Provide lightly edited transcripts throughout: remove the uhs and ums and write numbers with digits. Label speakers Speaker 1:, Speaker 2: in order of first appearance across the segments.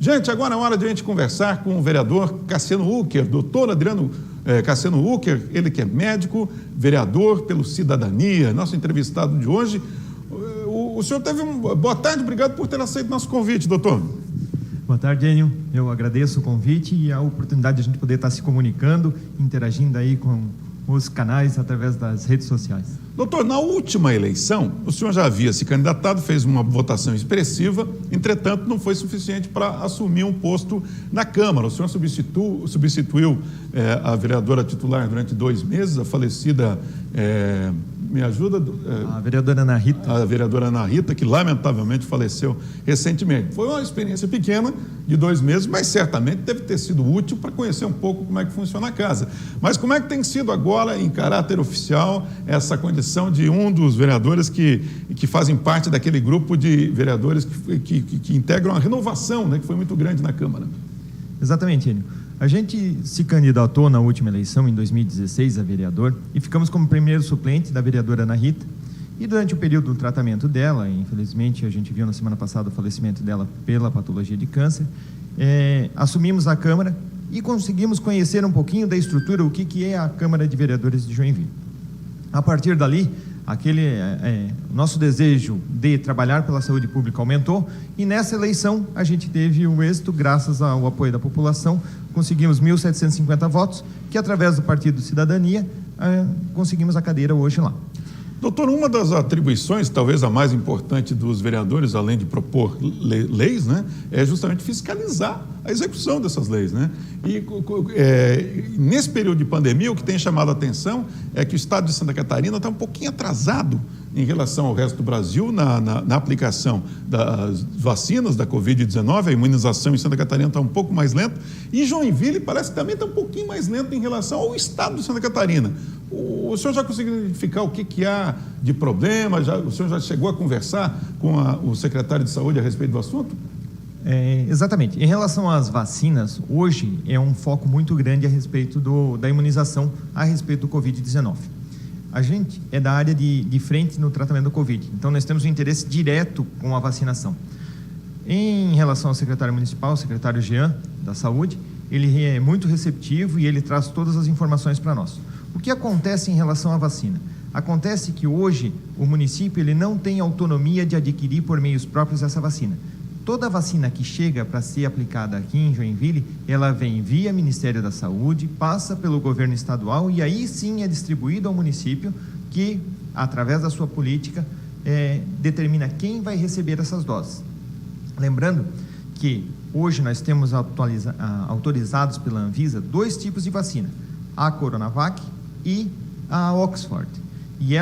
Speaker 1: Gente, agora é hora de a gente conversar com o vereador Cassiano Ucker, doutor Adriano Cassiano Ucker, ele que é médico, vereador pelo Cidadania, nosso entrevistado de hoje. O senhor teve boa tarde, obrigado por ter aceito nosso convite, doutor.
Speaker 2: Boa tarde, Enio. Eu agradeço o convite e a oportunidade de a gente poder estar se comunicando, interagindo aí com os canais através das redes sociais.
Speaker 1: Doutor, na última eleição, o senhor já havia se candidatado, fez uma votação expressiva, entretanto, não foi suficiente para assumir um posto na Câmara. O senhor substituiu a vereadora titular durante 2 meses, a falecida, me ajuda?
Speaker 2: A vereadora Ana Rita.
Speaker 1: A vereadora Ana Rita, que lamentavelmente faleceu recentemente. Foi uma experiência pequena, de 2 meses, mas certamente deve ter sido útil para conhecer um pouco como é que funciona a casa. Mas como é que tem sido agora, em caráter oficial, essa condição de um dos vereadores que fazem parte daquele grupo de vereadores que integram a renovação, né, que foi muito grande na Câmara?
Speaker 2: Exatamente, Enio. A gente se candidatou na última eleição, em 2016, a vereador, e ficamos como primeiro suplente da vereadora Ana Rita. E durante o período do tratamento dela, infelizmente a gente viu na semana passada o falecimento dela pela patologia de câncer, assumimos a Câmara e conseguimos conhecer um pouquinho da estrutura, o que é a Câmara de Vereadores de Joinville. A partir dali, nosso desejo de trabalhar pela saúde pública aumentou e nessa eleição a gente teve o êxito, graças ao apoio da população, conseguimos 1.750 votos, que através do Partido Cidadania conseguimos a cadeira hoje lá.
Speaker 1: Doutor, uma das atribuições, talvez a mais importante dos vereadores, além de propor leis, né, é justamente fiscalizar a execução dessas leis, né? E nesse período de pandemia, o que tem chamado a atenção é que o estado de Santa Catarina está um pouquinho atrasado em relação ao resto do Brasil na aplicação das vacinas da Covid-19. A imunização em Santa Catarina está um pouco mais lenta e Joinville parece que também está um pouquinho mais lento em relação ao estado de Santa Catarina. O senhor já conseguiu identificar o que há de problema? O senhor já chegou a conversar com o secretário de Saúde a respeito do assunto?
Speaker 2: Exatamente. Em relação às vacinas, hoje é um foco muito grande a respeito da imunização a respeito do Covid-19. A gente é da área de frente no tratamento do Covid, então nós temos um interesse direto com a vacinação. Em relação ao secretário municipal, o secretário Jean, da Saúde, ele é muito receptivo e ele traz todas as informações para nós. O que acontece em relação à vacina? Acontece que hoje o município ele não tem autonomia de adquirir por meios próprios essa vacina. Toda vacina que chega para ser aplicada aqui em Joinville, ela vem via Ministério da Saúde, passa pelo governo estadual e aí sim é distribuído ao município que, através da sua política, determina quem vai receber essas doses. Lembrando que hoje nós temos autorizados pela Anvisa 2 tipos de vacina, a Coronavac e a Oxford. E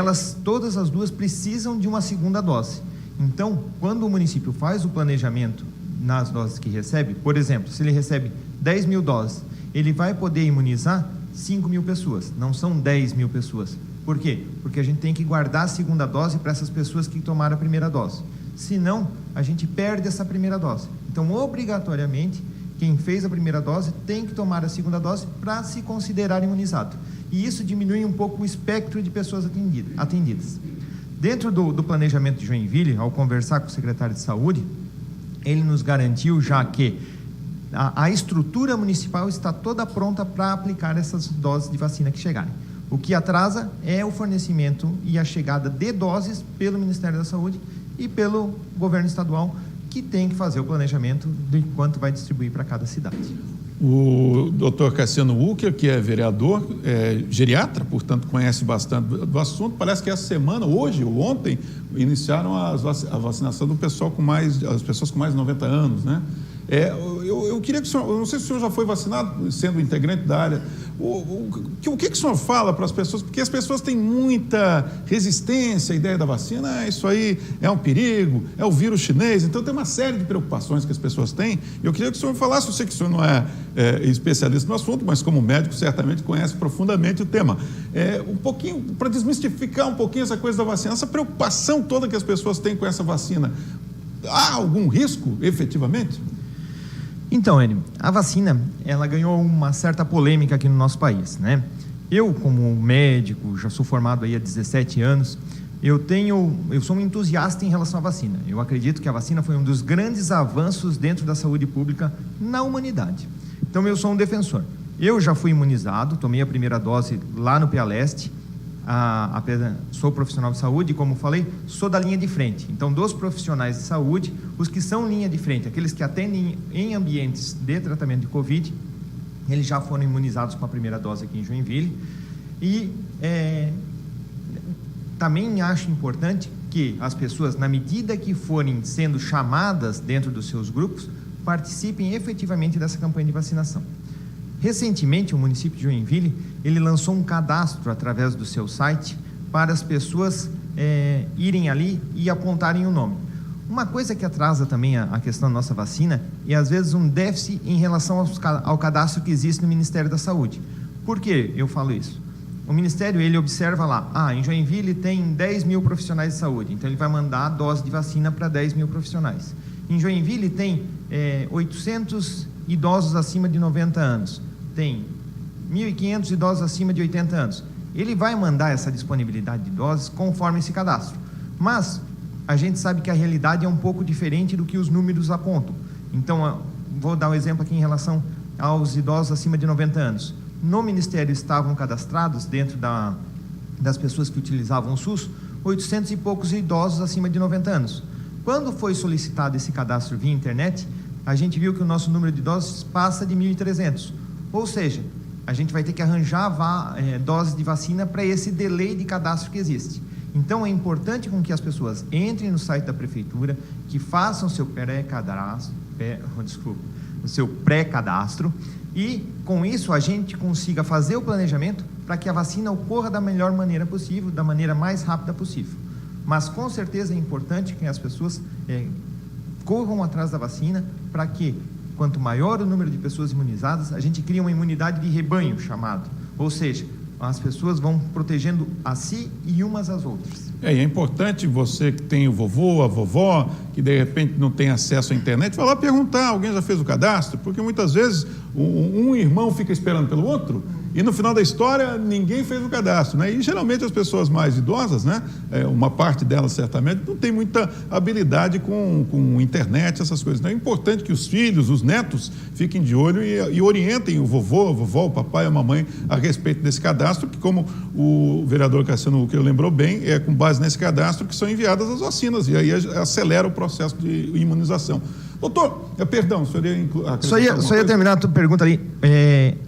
Speaker 2: todas as duas precisam de uma segunda dose. Então, quando o município faz o planejamento nas doses que recebe, por exemplo, se ele recebe 10 mil doses, ele vai poder imunizar 5 mil pessoas, não são 10 mil pessoas. Por quê? Porque a gente tem que guardar a segunda dose para essas pessoas que tomaram a primeira dose. Senão, a gente perde essa primeira dose. Então, obrigatoriamente, quem fez a primeira dose tem que tomar a segunda dose para se considerar imunizado. E isso diminui um pouco o espectro de pessoas atendidas. Dentro do planejamento de Joinville, ao conversar com o secretário de Saúde, ele nos garantiu já que a estrutura municipal está toda pronta para aplicar essas doses de vacina que chegarem. O que atrasa é o fornecimento e a chegada de doses pelo Ministério da Saúde e pelo governo estadual, que tem que fazer o planejamento de quanto vai distribuir para cada cidade.
Speaker 1: O doutor Cassiano Ucker, que é vereador, geriatra, portanto conhece bastante do assunto, parece que essa semana, hoje ou ontem, iniciaram a vacinação do pessoal as pessoas com mais de 90 anos, né? Eu queria que o senhor, eu não sei se o senhor já foi vacinado, sendo integrante da área, o que o senhor fala para as pessoas, porque as pessoas têm muita resistência à ideia da vacina, isso aí é um perigo, é o vírus chinês, então tem uma série de preocupações que as pessoas têm. Eu queria que o senhor falasse, eu sei que o senhor não é especialista no assunto, mas como médico certamente conhece profundamente o tema. Um pouquinho, para desmistificar um pouquinho essa coisa da vacina, essa preocupação toda que as pessoas têm com essa vacina, há algum risco, efetivamente?
Speaker 2: Então, Enio, a vacina, ela ganhou uma certa polêmica aqui no nosso país, né? Eu, como médico, já sou formado aí há 17 anos, eu sou um entusiasta em relação à vacina. Eu acredito que a vacina foi um dos grandes avanços dentro da saúde pública na humanidade. Então, eu sou um defensor. Eu já fui imunizado, tomei a primeira dose lá no PA Leste, sou profissional de saúde e, como falei, sou da linha de frente. Então, dos profissionais de saúde, os que são linha de frente, aqueles que atendem em ambientes de tratamento de Covid, eles já foram imunizados com a primeira dose aqui em Joinville. E também acho importante que as pessoas, na medida que forem sendo chamadas dentro dos seus grupos, participem efetivamente dessa campanha de vacinação. Recentemente, o município de Joinville, ele lançou um cadastro através do seu site para as pessoas irem ali e apontarem o nome. Uma coisa que atrasa também a questão da nossa vacina é, às vezes, um déficit em relação ao cadastro que existe no Ministério da Saúde. Por que eu falo isso? O Ministério, ele observa lá, em Joinville tem 10 mil profissionais de saúde, então ele vai mandar a dose de vacina para 10 mil profissionais. Em Joinville tem 800 idosos acima de 90 anos, tem 1.500 idosos acima de 80 anos. Ele vai mandar essa disponibilidade de doses conforme esse cadastro. Mas a gente sabe que a realidade é um pouco diferente do que os números apontam. Então, vou dar um exemplo aqui em relação aos idosos acima de 90 anos. No Ministério estavam cadastrados, dentro das pessoas que utilizavam o SUS, 800 e poucos idosos acima de 90 anos. Quando foi solicitado esse cadastro via internet, a gente viu que o nosso número de doses passa de 1.300. Ou seja, a gente vai ter que arranjar doses de vacina para esse delay de cadastro que existe. Então, é importante com que as pessoas entrem no site da Prefeitura, que façam o seu pré-cadastro, e, com isso, a gente consiga fazer o planejamento para que a vacina ocorra da melhor maneira possível, da maneira mais rápida possível. Mas, com certeza, é importante que as pessoas corram atrás da vacina para que, quanto maior o número de pessoas imunizadas, a gente cria uma imunidade de rebanho, chamado. Ou seja, as pessoas vão protegendo a si e umas às outras.
Speaker 1: É importante você que tem o vovô, a vovó, que de repente não tem acesso à internet, vai lá perguntar, alguém já fez o cadastro? Porque muitas vezes um irmão fica esperando pelo outro e no final da história ninguém fez o cadastro, né? E geralmente as pessoas mais idosas, né? Uma parte delas certamente não tem muita habilidade com internet, essas coisas. Então é importante que os filhos, os netos fiquem de olho e orientem o vovô, a vovó, o papai, a mamãe a respeito desse cadastro, que, como o vereador Cassiano Hucker lembrou bem, é com base nesse cadastro que são enviadas as vacinas, e aí acelera o processo de imunização. Doutor, perdão, o senhor ia
Speaker 2: Só ia terminar a tua pergunta ali.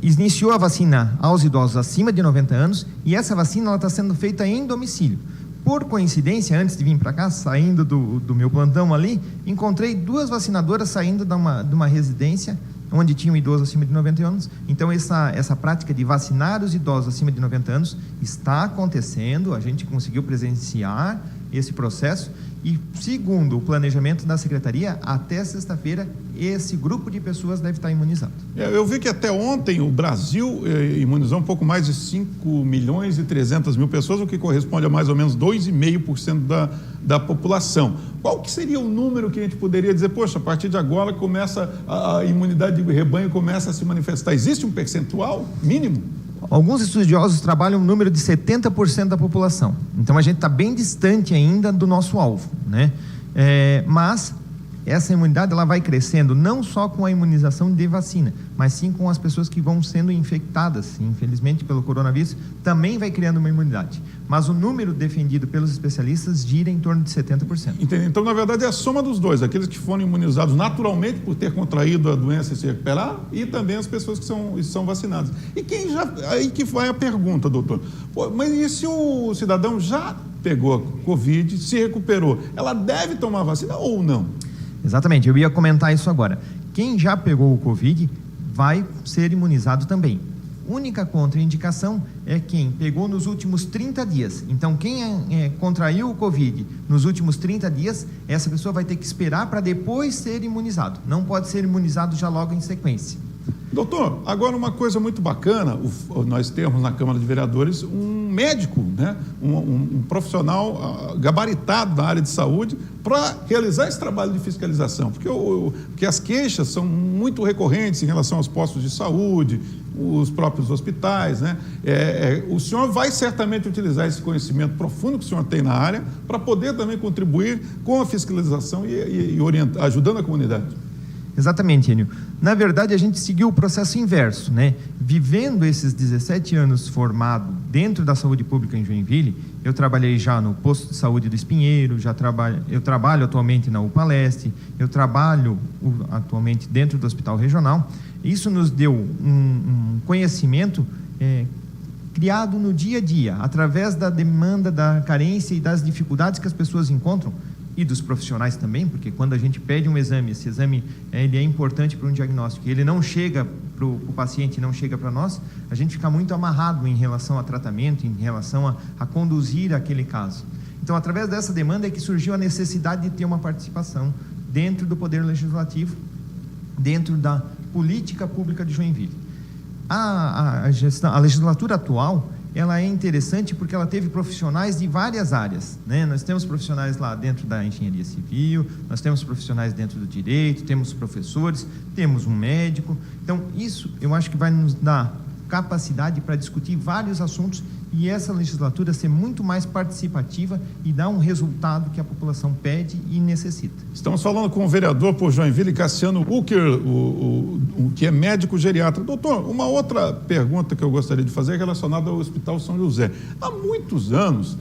Speaker 2: Iniciou a vacina aos idosos acima de 90 anos, e essa vacina está sendo feita em domicílio. Por coincidência, antes de vir para cá, saindo do meu plantão ali, encontrei 2 vacinadoras saindo de uma residência onde tinha um idoso acima de 90 anos. Então, essa prática de vacinar os idosos acima de 90 anos está acontecendo, a gente conseguiu presenciar esse processo e, segundo o planejamento da Secretaria, até sexta-feira, esse grupo de pessoas deve estar imunizado.
Speaker 1: Eu vi que até ontem o Brasil imunizou um pouco mais de 5.300.000 pessoas, o que corresponde a mais ou menos 2,5% da população. Qual que seria o número que a gente poderia dizer, poxa, a partir de agora começa a imunidade de rebanho começa a se manifestar? Existe um percentual mínimo?
Speaker 2: Alguns estudiosos trabalham um número de 70% da população. Então, a gente está bem distante ainda do nosso alvo, né? Mas essa imunidade ela vai crescendo não só com a imunização de vacina, mas sim com as pessoas que vão sendo infectadas, infelizmente, pelo coronavírus, também vai criando uma imunidade. Mas o número defendido pelos especialistas gira em torno de 70%.
Speaker 1: Entendi. Então, na verdade, é a soma dos dois, aqueles que foram imunizados naturalmente por ter contraído a doença e se recuperar, e também as pessoas que são vacinadas. E quem já... Aí que vai a pergunta, doutor. Mas e se o cidadão já pegou a Covid, se recuperou, ela deve tomar vacina ou não?
Speaker 2: Exatamente, eu ia comentar isso agora. Quem já pegou o Covid vai ser imunizado também. Única contraindicação é quem pegou nos últimos 30 dias. Então, quem contraiu o Covid nos últimos 30 dias, essa pessoa vai ter que esperar para depois ser imunizado. Não pode ser imunizado já logo em sequência.
Speaker 1: Doutor, agora uma coisa muito bacana, nós temos na Câmara de Vereadores um médico, né? um profissional gabaritado na área de saúde para realizar esse trabalho de fiscalização, porque as queixas são muito recorrentes em relação aos postos de saúde, os próprios hospitais, né? O senhor vai certamente utilizar esse conhecimento profundo que o senhor tem na área para poder também contribuir com a fiscalização e orientar, ajudando a comunidade.
Speaker 2: Exatamente, Enio. Na verdade, a gente seguiu o processo inverso, né? Vivendo esses 17 anos formado dentro da saúde pública em Joinville, eu trabalhei já no posto de saúde do Espinheiro, eu trabalho atualmente na UPA Leste, eu trabalho atualmente dentro do Hospital Regional. Isso nos deu um conhecimento criado no dia a dia, através da demanda, da carência e das dificuldades que as pessoas encontram, e dos profissionais também, porque quando a gente pede um exame, esse exame ele é importante para um diagnóstico, ele não chega para o paciente, não chega para nós, a gente fica muito amarrado em relação a tratamento, em relação a conduzir aquele caso. Então, através dessa demanda é que surgiu a necessidade de ter uma participação dentro do Poder Legislativo, dentro da política pública de Joinville. A legislatura atual, ela é interessante porque ela teve profissionais de várias áreas, né? Nós temos profissionais lá dentro da engenharia civil, nós temos profissionais dentro do direito, temos professores, temos um médico. Então, isso eu acho que vai nos dar capacidade para discutir vários assuntos e essa legislatura ser muito mais participativa e dar um resultado que a população pede e necessita.
Speaker 1: Estamos falando com o vereador por Joinville, Cassiano Ucker, que é médico geriatra. Doutor, uma outra pergunta que eu gostaria de fazer é relacionada ao Hospital São José. Há muitos anos,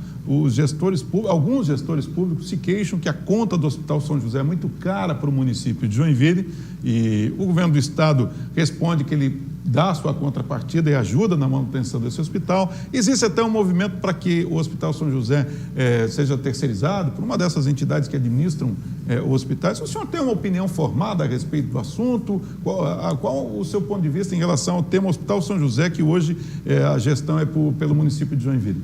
Speaker 1: alguns gestores públicos se queixam que a conta do Hospital São José é muito cara para o município de Joinville e o governo do estado responde que ele dá a sua contrapartida e ajuda na manutenção desse hospital. Existe até um movimento para que o Hospital São José seja terceirizado por uma dessas entidades que administram os hospitais. O senhor tem uma opinião formada a respeito do assunto? Qual o seu ponto de vista em relação ao tema Hospital São José, que hoje a gestão é pelo município de Joinville?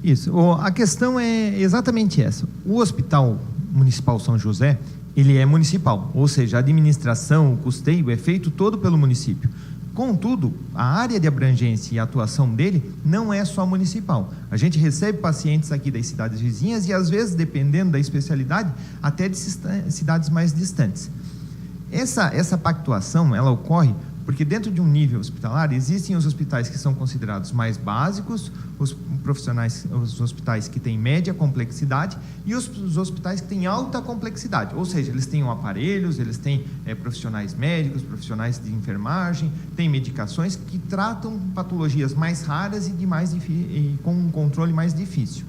Speaker 2: Isso, a questão é exatamente essa. O Hospital Municipal São José, ele é municipal, ou seja, a administração, o custeio é feito todo pelo município. Contudo, a área de abrangência e atuação dele não é só municipal. A gente recebe pacientes aqui das cidades vizinhas e, às vezes, dependendo da especialidade, até de cidades mais distantes. Essa pactuação, ela ocorre porque dentro de um nível hospitalar existem os hospitais que são considerados mais básicos, os hospitais que têm média complexidade e os hospitais que têm alta complexidade, ou seja, eles têm aparelhos, eles têm profissionais médicos, profissionais de enfermagem, têm medicações que tratam patologias mais raras e com um controle mais difícil.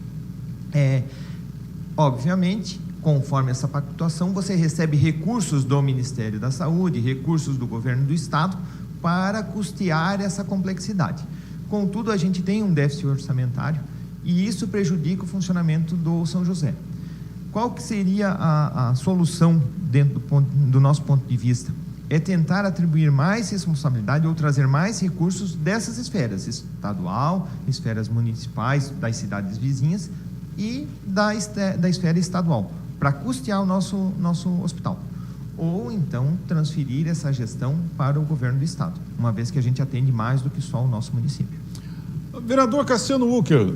Speaker 2: Obviamente, conforme essa pactuação, você recebe recursos do Ministério da Saúde, recursos do governo do estado para custear essa complexidade. Contudo, a gente tem um déficit orçamentário e isso prejudica o funcionamento do São José. Qual que seria a solução dentro do nosso ponto de vista? É tentar atribuir mais responsabilidade ou trazer mais recursos dessas esferas, estadual, esferas municipais, das cidades vizinhas e da esfera estadual, para custear o nosso hospital. Ou então transferir essa gestão para o governo do estado, uma vez que a gente atende mais do que só o nosso município.
Speaker 1: Vereador Cassiano Ucker,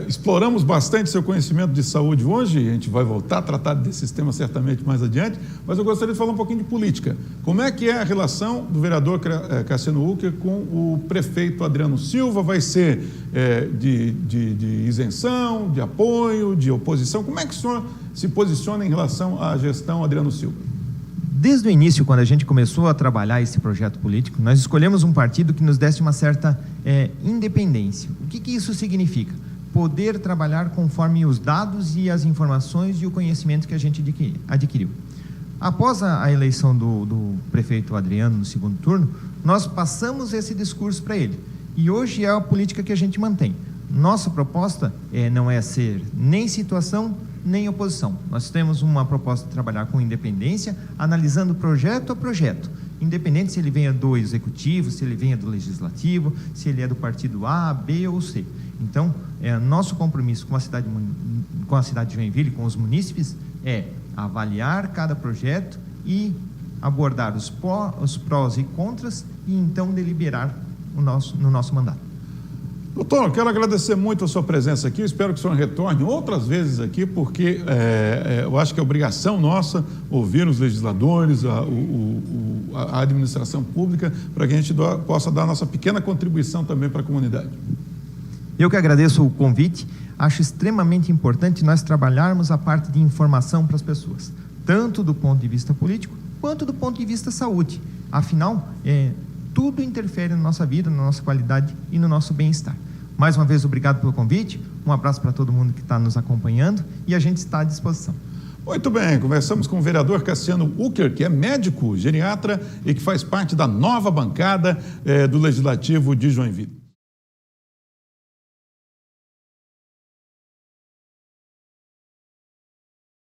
Speaker 1: exploramos bastante seu conhecimento de saúde hoje, a gente vai voltar a tratar desses temas certamente mais adiante, mas eu gostaria de falar um pouquinho de política. Como é que é a relação do vereador Cassiano Ucker com o prefeito Adriano Silva? Vai ser de isenção, de apoio, de oposição? Como é que o senhor se posiciona em relação à gestão Adriano Silva?
Speaker 2: Desde o início, quando a gente começou a trabalhar esse projeto político, nós escolhemos um partido que nos desse uma certa independência. O que isso significa? Poder trabalhar conforme os dados e as informações e o conhecimento que a gente adquiriu. Após a eleição do prefeito Adriano no segundo turno, nós passamos esse discurso para ele. E hoje é a política que a gente mantém. Nossa proposta não é ser nem situação, nem oposição. Nós temos uma proposta de trabalhar com independência, analisando projeto a projeto, independente se ele venha do executivo, se ele venha do legislativo, se ele é do partido A, B ou C. Então, nosso compromisso com a cidade de Joinville, com os munícipes, é avaliar cada projeto e abordar os prós e contras e então deliberar no nosso mandato.
Speaker 1: Doutor, eu quero agradecer muito a sua presença aqui, espero que o senhor retorne outras vezes aqui, porque eu acho que é obrigação nossa ouvir os legisladores, a administração pública, para que a gente possa dar a nossa pequena contribuição também para a comunidade.
Speaker 2: Eu que agradeço o convite, acho extremamente importante nós trabalharmos a parte de informação para as pessoas, tanto do ponto de vista político, quanto do ponto de vista saúde. Afinal, tudo interfere na nossa vida, na nossa qualidade e no nosso bem-estar. Mais uma vez, obrigado pelo convite, um abraço para todo mundo que está nos acompanhando e a gente está à disposição.
Speaker 1: Muito bem, conversamos com o vereador Cassiano Ucker, que é médico, geriatra e que faz parte da nova bancada do Legislativo de Joinville.